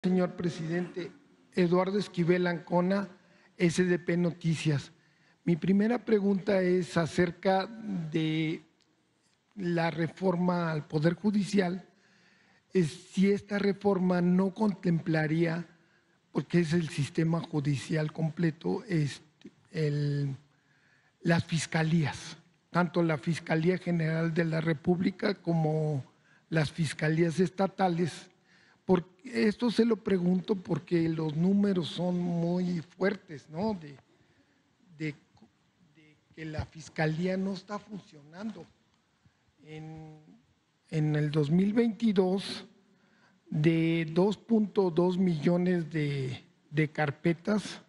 Señor presidente, Eduardo Esquivel Ancona, SDP Noticias. Mi primera pregunta es acerca de la reforma al Poder Judicial. Si esta reforma no contemplaría, porque es el sistema judicial completo, las fiscalías, tanto la Fiscalía General de la República como las fiscalías estatales. Esto se lo pregunto porque los números son muy fuertes, ¿no? De que la fiscalía no está funcionando. En el 2022, de 2.2 millones de carpetas,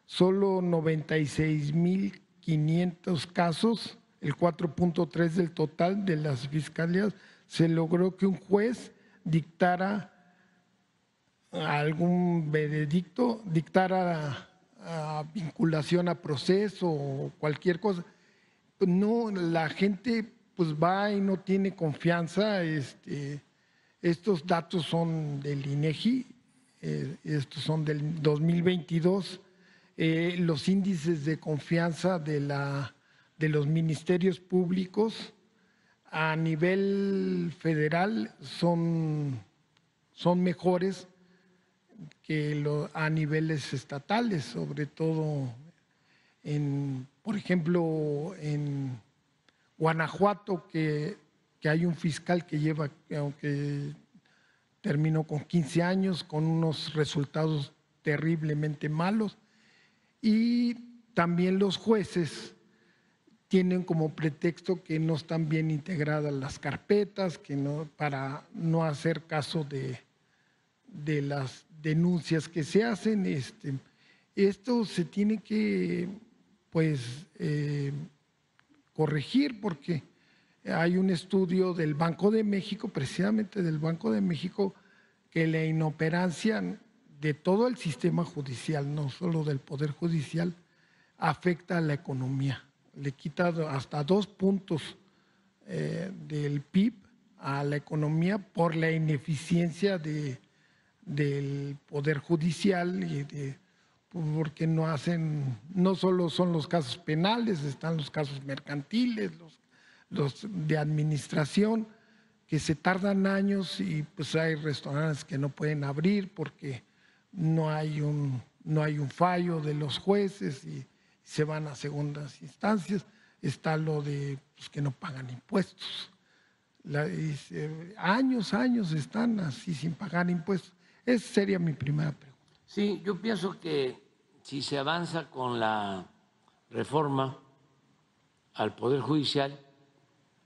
solo 96.500 casos, el 4.3 del total de las fiscalías, se logró que un juez dictara algún veredicto, dictara vinculación a proceso o cualquier cosa. No, la gente pues va y no tiene confianza. Estos datos son del INEGI, estos son del 2022. Los índices de confianza de los ministerios públicos a nivel federal son mejores que a niveles estatales, sobre todo por ejemplo, en Guanajuato, que hay un fiscal que aunque terminó con 15 años, con unos resultados terriblemente malos, y también los jueces tienen como pretexto que no están bien integradas las carpetas, para no hacer caso de las denuncias que se hacen. Esto se tiene que corregir, porque hay un estudio del Banco de México, precisamente del Banco de México, que la inoperancia de todo el sistema judicial, no solo del Poder Judicial, afecta a la economía. Le quita hasta 2 puntos del PIB a la economía por la ineficiencia del Poder Judicial, porque no solo son los casos penales, están los casos mercantiles, los de administración, que se tardan años, y pues hay restaurantes que no pueden abrir porque no hay un fallo de los jueces y se van a segundas instancias. Está lo de que no pagan impuestos. Años están así sin pagar impuestos. Esa sería mi primera pregunta. Sí, yo pienso que si se avanza con la reforma al Poder Judicial,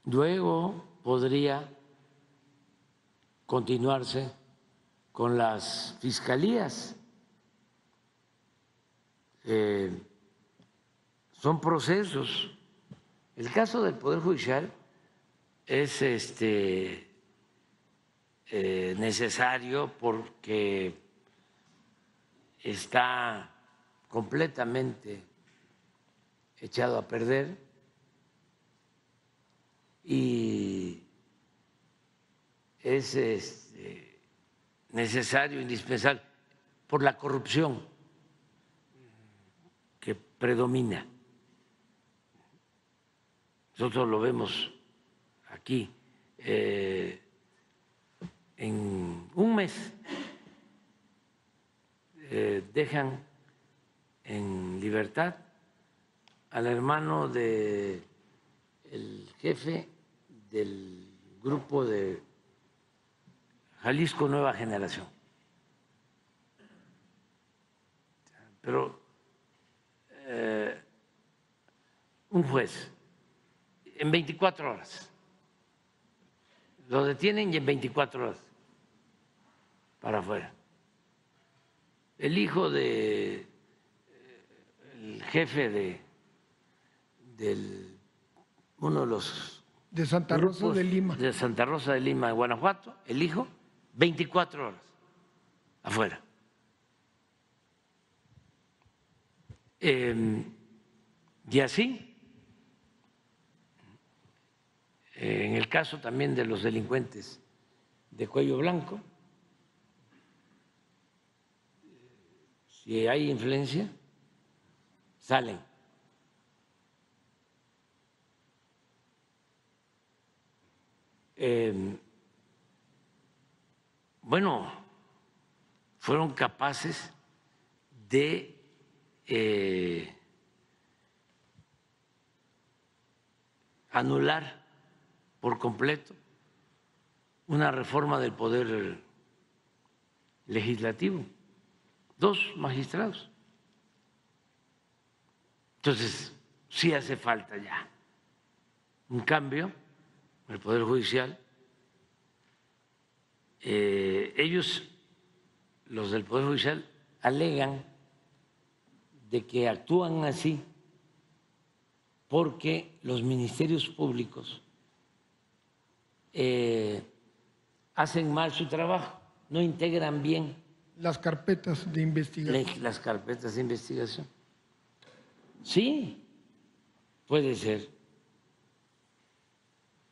luego podría continuarse con las fiscalías. Son procesos. El caso del Poder Judicial es necesario porque está completamente echado a perder y es necesario, indispensable, por la corrupción que predomina. Nosotros lo vemos aquí. En un mes dejan en libertad al hermano del jefe del grupo de Jalisco Nueva Generación. Pero un juez, en 24 horas, lo detienen y en 24 horas para afuera. El hijo del jefe de uno de los de Santa Rosa de Lima. De Santa Rosa de Lima, de Guanajuato, el hijo, 24 horas afuera. Y así, en el caso también de los delincuentes de cuello blanco, si hay influencia, salen. Bueno, fueron capaces de anular por completo una reforma del Poder Legislativo, 2 magistrados. Entonces, sí hace falta ya un cambio en el Poder Judicial. Ellos, los del Poder Judicial, alegan de que actúan así porque los ministerios públicos hacen mal su trabajo, no integran bien las carpetas de investigación. las carpetas de investigación. Sí, puede ser.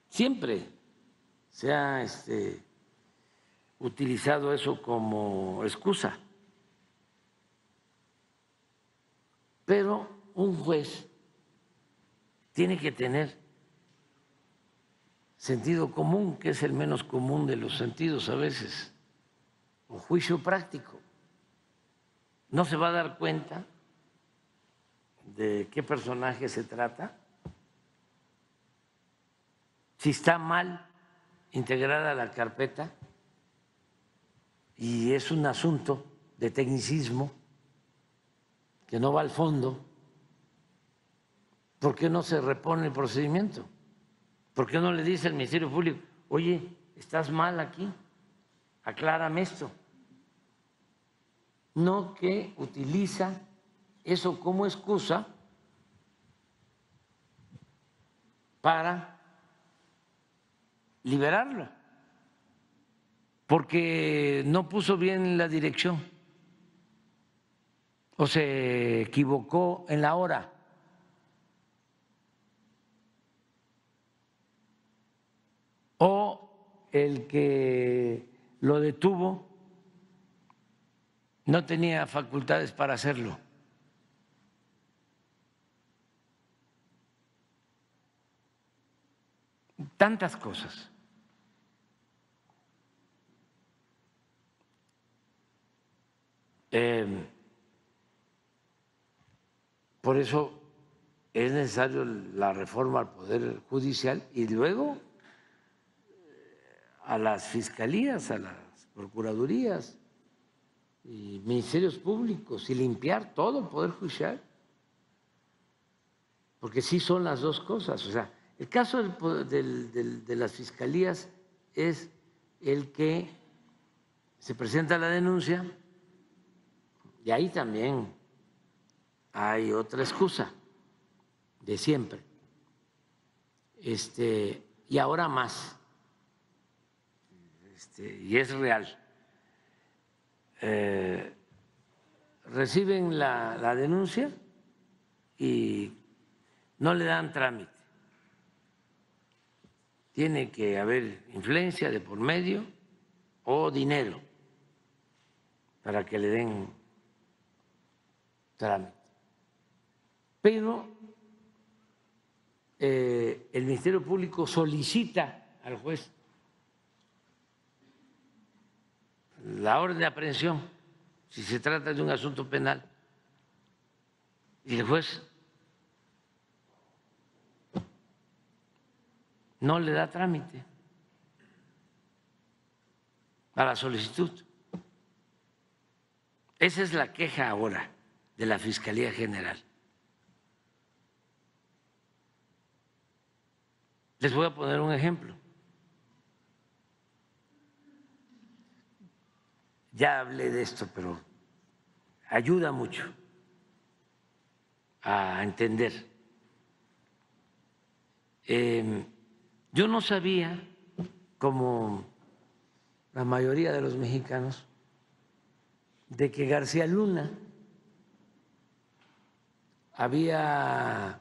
Siempre se ha utilizado eso como excusa. Pero un juez tiene que tener sentido común, que es el menos común de los sentidos a veces, o juicio práctico. No se va a dar cuenta de qué personaje se trata, si está mal integrada la carpeta y es un asunto de tecnicismo que no va al fondo. ¿Por qué no se repone el procedimiento? ¿Por qué no le dice al Ministerio Público, oye, estás mal aquí, aclárame esto? No, que utiliza eso como excusa para liberarla, porque no puso bien la dirección o se equivocó en la hora. O el que lo detuvo no tenía facultades para hacerlo. Tantas cosas. Por eso es necesario la reforma al Poder Judicial y luego a las fiscalías, a las procuradurías y ministerios públicos y limpiar todo el Poder Judicial, porque sí son las dos cosas. O sea, el caso de las fiscalías es el que se presenta la denuncia y ahí también hay otra excusa de siempre, y ahora más. Y es real, reciben la denuncia y no le dan trámite. Tiene que haber influencia de por medio o dinero para que le den trámite. Pero el Ministerio Público solicita al juez la orden de aprehensión si se trata de un asunto penal y el juez no le da trámite a la solicitud. Esa es la queja ahora de la Fiscalía General. Les voy a poner un ejemplo. Ya hablé de esto, pero ayuda mucho a entender. Yo no sabía, como la mayoría de los mexicanos, de que García Luna había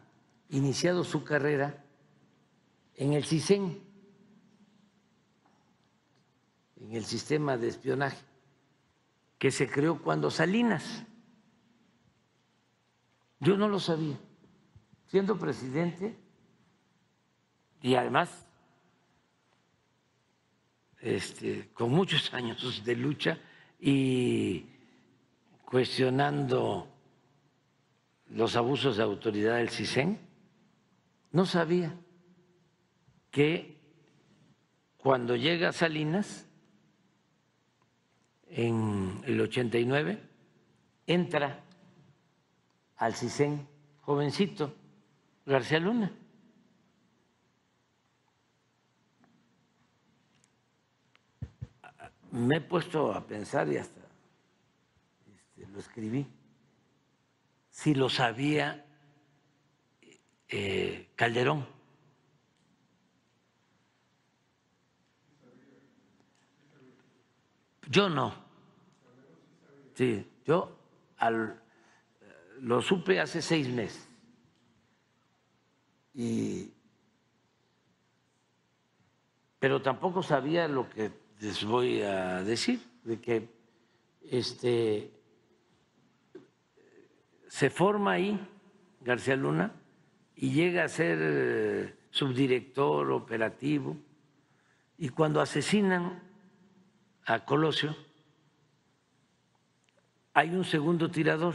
iniciado su carrera en el CISEN, en el sistema de espionaje, que se creó cuando Salinas Yo no lo sabía. Siendo presidente y además con muchos años de lucha y cuestionando los abusos de autoridad del CISEN, no sabía que cuando llega Salinas en el 89 entra al CISEN jovencito García Luna. Me he puesto a pensar y hasta lo escribí, si lo sabía Calderón. Yo no. Sí, yo lo supe hace 6 meses. Pero tampoco sabía lo que les voy a decir, de que se forma ahí García Luna y llega a ser subdirector operativo, y cuando asesinan a Colosio hay un segundo tirador,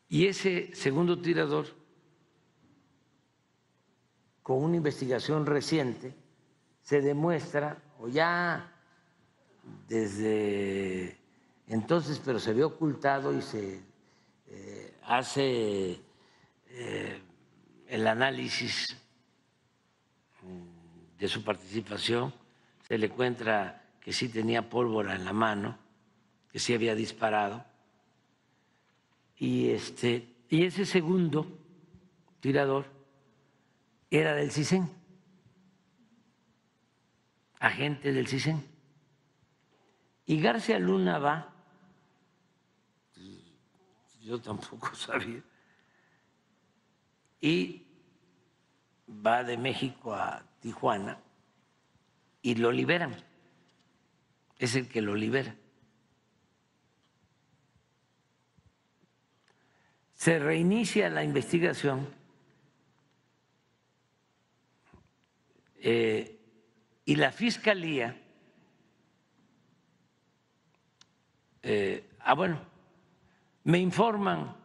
y ese segundo tirador, con una investigación reciente, se demuestra, o ya desde entonces, pero se ve ocultado y se hace el análisis de su participación, se le encuentra que sí tenía pólvora en la mano, que sí había disparado, y ese segundo tirador era del CISEN, agente del CISEN. Y García Luna va, yo tampoco sabía, y va de México a Tijuana y lo liberan, es el que lo libera. Se reinicia la investigación y la Fiscalía, bueno, me informan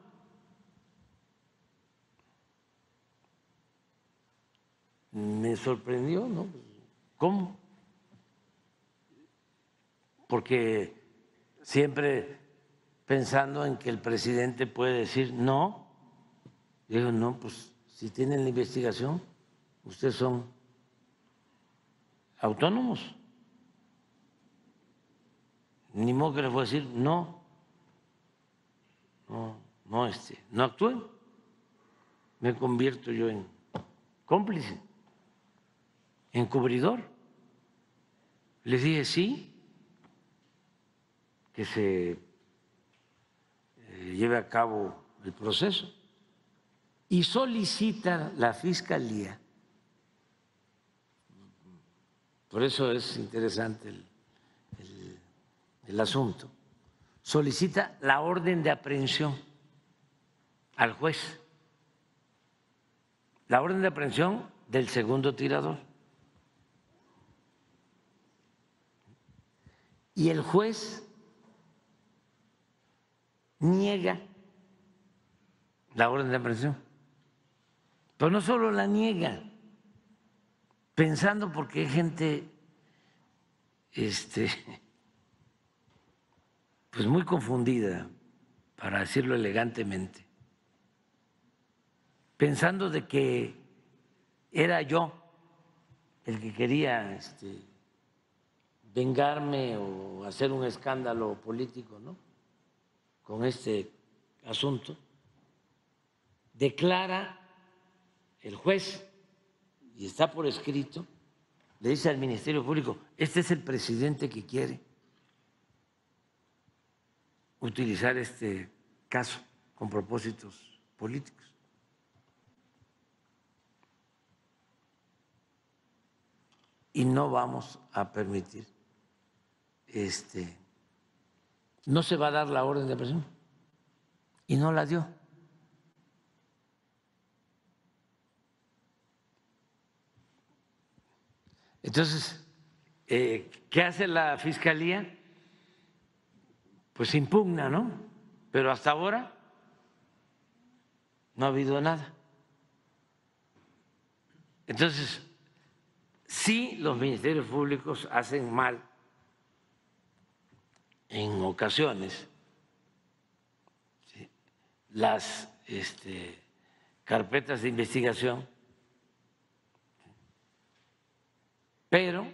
me sorprendió, ¿no? ¿Cómo? Porque siempre pensando en que el presidente puede decir no. Digo, no, pues si tienen la investigación, ustedes son autónomos. Ni modo que les voy a decir no, no actúen. Me convierto yo en cómplice, encubridor. Les dije sí, que se lleve a cabo el proceso, y solicita la Fiscalía, por eso es interesante el asunto, solicita la orden de aprehensión al juez, la orden de aprehensión del segundo tirador. Y el juez niega la orden de aprehensión, pero no solo la niega, pensando porque hay gente pues muy confundida, para decirlo elegantemente, pensando de que era yo el que quería vengarme o hacer un escándalo político, ¿no?, con este asunto. Declara el juez, y está por escrito, le dice al Ministerio Público: este es el presidente que quiere utilizar este caso con propósitos políticos. Y no vamos a permitir no se va a dar la orden de aprehensión. Y no la dio. Entonces, ¿qué hace la Fiscalía? Pues impugna, ¿no? Pero hasta ahora no ha habido nada. Entonces, sí, los ministerios públicos hacen mal en ocasiones, ¿sí?, las carpetas de investigación, pero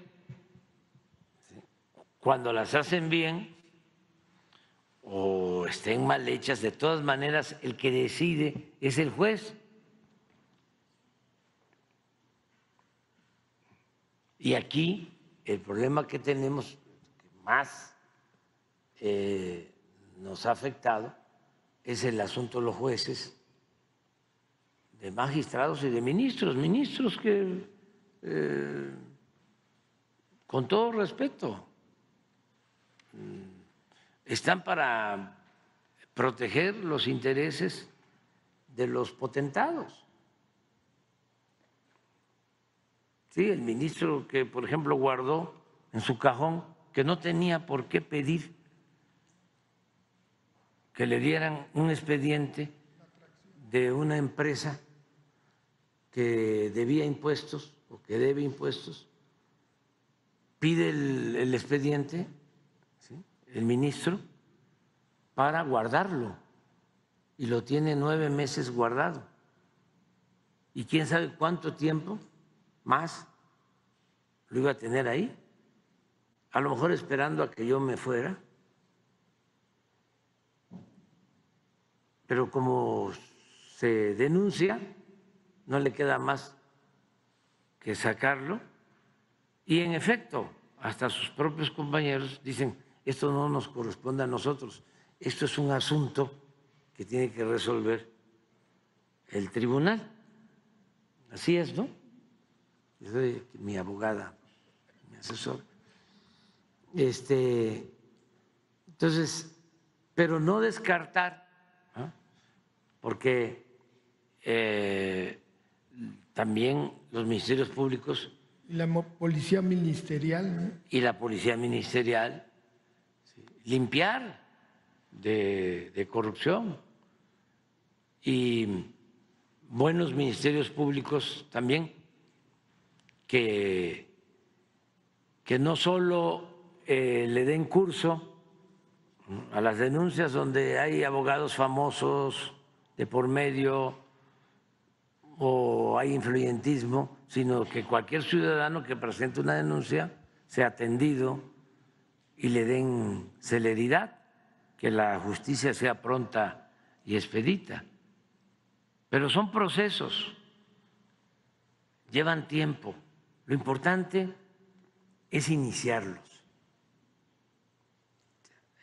¿sí?, cuando las hacen bien o estén mal hechas, de todas maneras el que decide es el juez. Y aquí el problema que tenemos, que más nos ha afectado, es el asunto de los jueces, de magistrados y de ministros. Ministros que, con todo respeto, están para proteger los intereses de los potentados. Sí, el ministro que, por ejemplo, guardó en su cajón que no tenía por qué pedir que le dieran un expediente de una empresa que debía impuestos o que debe impuestos, pide el expediente, ¿sí?, el ministro, para guardarlo, y lo tiene 9 meses guardado. ¿Y quién sabe cuánto tiempo más lo iba a tener ahí? A lo mejor esperando a que yo me fuera. Pero como se denuncia, no le queda más que sacarlo. Y en efecto, hasta sus propios compañeros dicen, esto no nos corresponde a nosotros, esto es un asunto que tiene que resolver el tribunal. Así es, ¿no? Yo soy mi abogada, mi asesor. Entonces, pero no descartar, ¿no?, porque también los ministerios públicos Y la policía ministerial, ¿no?, y la policía ministerial, ¿sí?, limpiar de corrupción, y buenos ministerios públicos también que no solo le den curso a las denuncias donde hay abogados famosos de por medio o hay influyentismo, sino que cualquier ciudadano que presente una denuncia sea atendido y le den celeridad, que la justicia sea pronta y expedita. Pero son procesos, llevan tiempo. Lo importante es iniciarlos,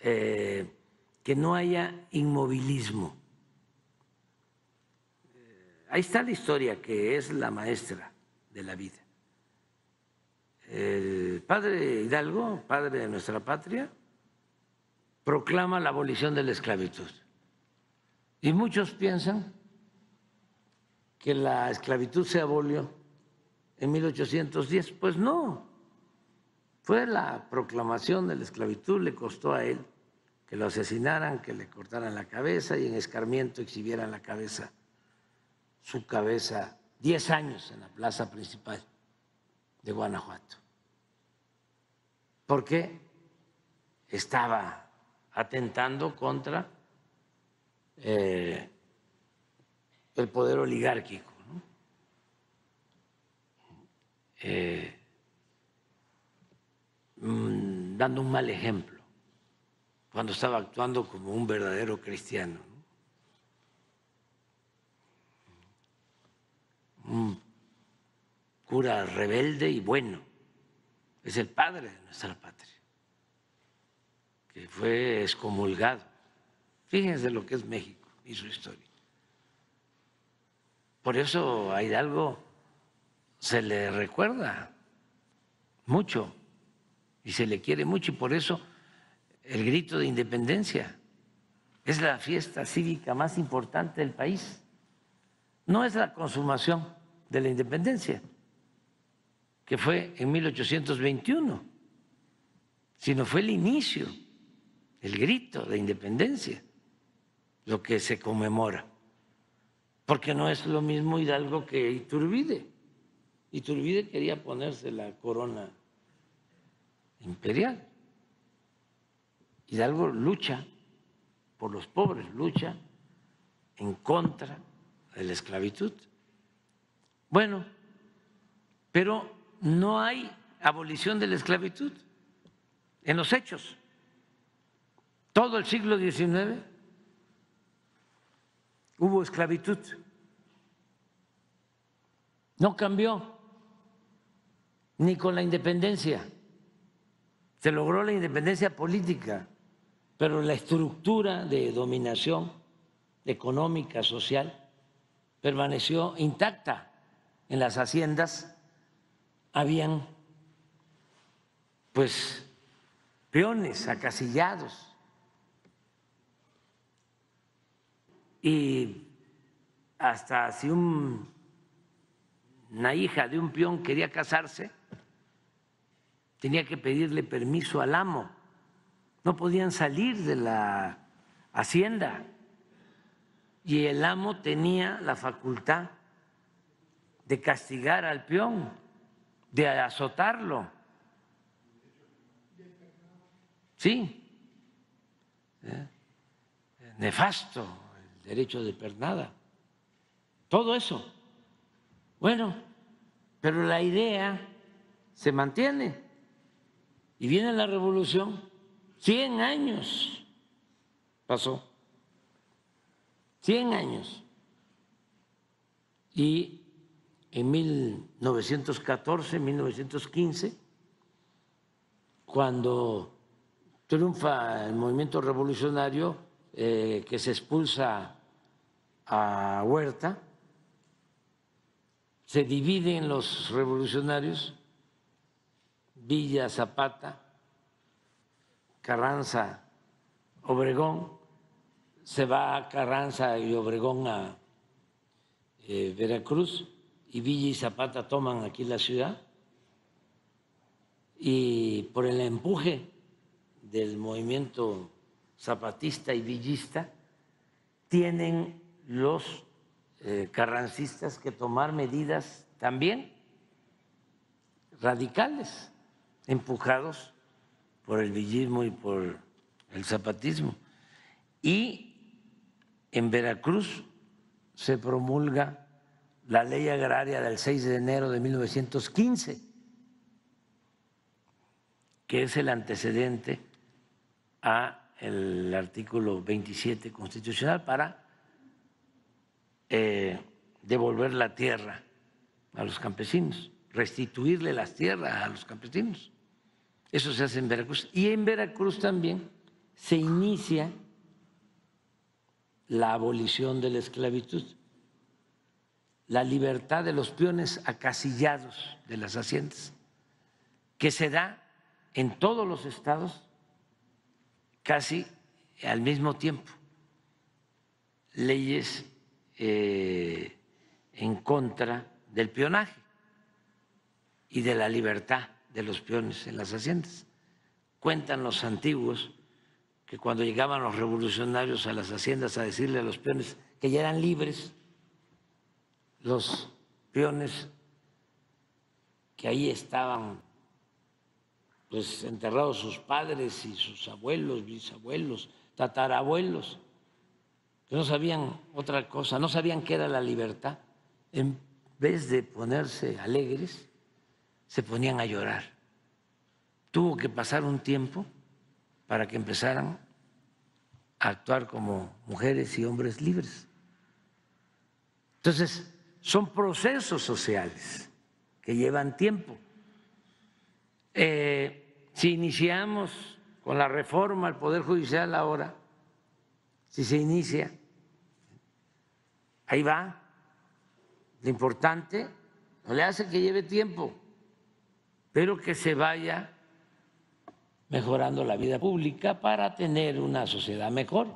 que no haya inmovilismo. Ahí está la historia, que es la maestra de la vida. El padre Hidalgo, padre de nuestra patria, proclama la abolición de la esclavitud. Y muchos piensan que la esclavitud se abolió en 1810. Pues no, fue la proclamación de la esclavitud, le costó a él que lo asesinaran, que le cortaran la cabeza y en escarmiento exhibieran la cabeza, su cabeza, 10 años en la plaza principal de Guanajuato, porque estaba atentando contra el poder oligárquico, ¿no?, dando un mal ejemplo cuando estaba actuando como un verdadero cristiano, ¿no?, un cura rebelde y bueno. Es el padre de nuestra patria, que fue excomulgado. Fíjense lo que es México y su historia. Por eso a Hidalgo se le recuerda mucho y se le quiere mucho, y por eso el grito de independencia. Es la fiesta cívica más importante del país. No es la consumación de la independencia, que fue en 1821, sino fue el inicio, el grito de independencia, lo que se conmemora. Porque no es lo mismo Hidalgo que Iturbide. Iturbide quería ponerse la corona imperial. Hidalgo lucha por los pobres, lucha en contra de la esclavitud. Bueno, pero no hay abolición de la esclavitud en los hechos. Todo el siglo XIX hubo esclavitud. No cambió ni con la independencia. Se logró la independencia política, pero la estructura de dominación económica, social, permaneció intacta. En las haciendas habían pues peones acasillados y hasta si una hija de un peón quería casarse, tenía que pedirle permiso al amo. No podían salir de la hacienda y el amo tenía la facultad de castigar al peón, de azotarlo. Sí, nefasto el derecho de pernada, todo eso. Bueno, pero la idea se mantiene y viene la revolución. 100 años pasó, 100 años. Y en 1914, 1915, cuando triunfa el movimiento revolucionario, que se expulsa a Huerta, se dividen los revolucionarios, Villa, Zapata, Carranza, Obregón, se va a Carranza y Obregón a Veracruz, y Villa y Zapata toman aquí la ciudad, y por el empuje del movimiento zapatista y villista tienen los carrancistas que tomar medidas también radicales, empujados por el villismo y por el zapatismo. Y en Veracruz se promulga la ley agraria del 6 de enero de 1915, que es el antecedente al artículo 27 constitucional para devolver la tierra a los campesinos, restituirle las tierras a los campesinos. Eso se hace en Veracruz. Y en Veracruz también se inicia la abolición de la esclavitud, la libertad de los peones acasillados de las haciendas, que se da en todos los estados casi al mismo tiempo. Leyes en contra del peonaje y de la libertad de los peones en las haciendas. Cuentan los antiguos que cuando llegaban los revolucionarios a las haciendas a decirle a los peones que ya eran libres, los peones que ahí estaban pues enterrados sus padres y sus abuelos, bisabuelos, tatarabuelos, que no sabían otra cosa, no sabían qué era la libertad, en vez de ponerse alegres, se ponían a llorar. Tuvo que pasar un tiempo para que empezaran a actuar como mujeres y hombres libres. Entonces, son procesos sociales que llevan tiempo. Si iniciamos con la reforma al Poder Judicial ahora, si se inicia, ahí va. Lo importante no le hace que lleve tiempo, pero que se vaya mejorando la vida pública para tener una sociedad mejor,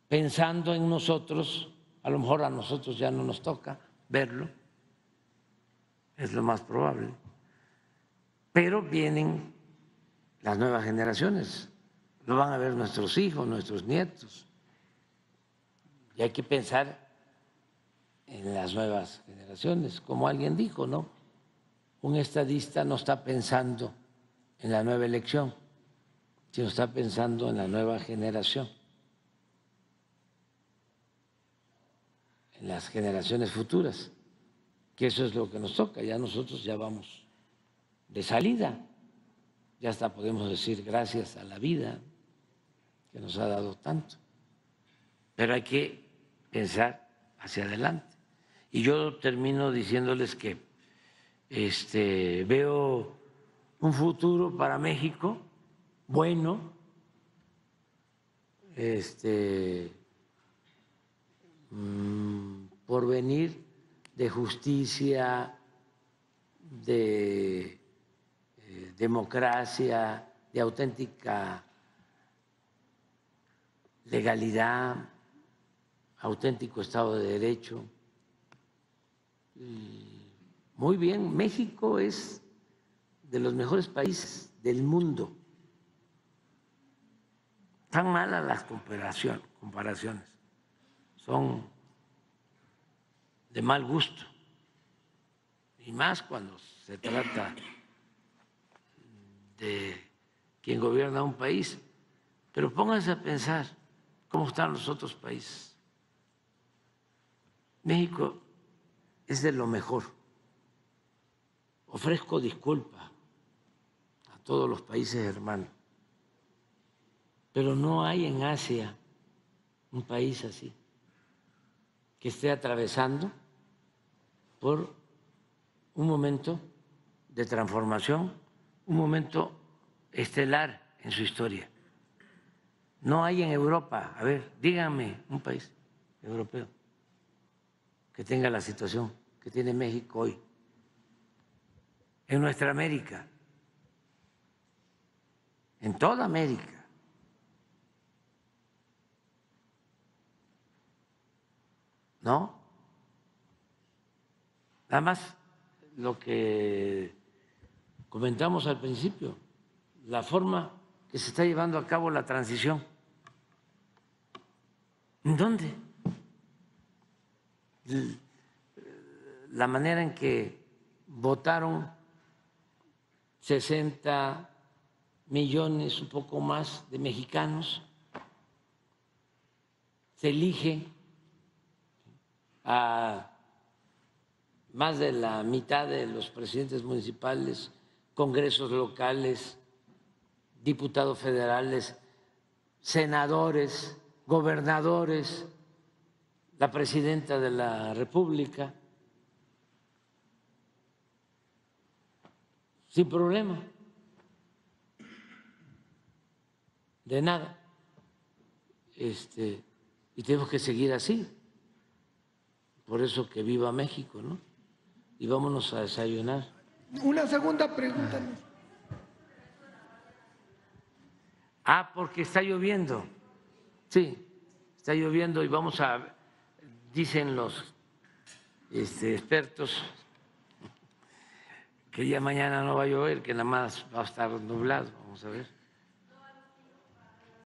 pensando en nosotros. A lo mejor a nosotros ya no nos toca verlo, es lo más probable, pero vienen las nuevas generaciones, lo van a ver nuestros hijos, nuestros nietos, y hay que pensar en las nuevas generaciones. Como alguien dijo, ¿no? Un estadista no está pensando en la nueva elección, sino está pensando en la nueva generación, en las generaciones futuras, que eso es lo que nos toca. Ya nosotros ya vamos de salida, ya hasta podemos decir gracias a la vida que nos ha dado tanto, pero hay que pensar hacia adelante. Y yo termino diciéndoles que veo un futuro para México bueno, por venir de justicia, de democracia, de auténtica legalidad, auténtico Estado de Derecho. Muy bien, México es de los mejores países del mundo. Tan malas las comparaciones, son de mal gusto, y más cuando se trata de quien gobierna un país. Pero pónganse a pensar cómo están los otros países. México es de lo mejor. Ofrezco disculpas a todos los países hermanos, pero no hay en Asia un país así, que esté atravesando por un momento de transformación, un momento estelar en su historia. No hay en Europa, a ver, díganme un país europeo que tenga la situación que tiene México hoy. En nuestra América, en toda América. ¿No? Nada más lo que comentamos al principio, la forma que se está llevando a cabo la transición. ¿En dónde? La manera en que votaron 60 millones, un poco más, de mexicanos, se elige a más de la mitad de los presidentes municipales, congresos locales, diputados federales, senadores, gobernadores, la presidenta de la República, sin problema, de nada. Y tenemos que seguir así. Por eso que viva México, ¿no? Y vámonos a desayunar. Una segunda pregunta. Porque está lloviendo. Sí, está lloviendo y vamos a, dicen los expertos, que ya mañana no va a llover, que nada más va a estar nublado. Vamos a ver.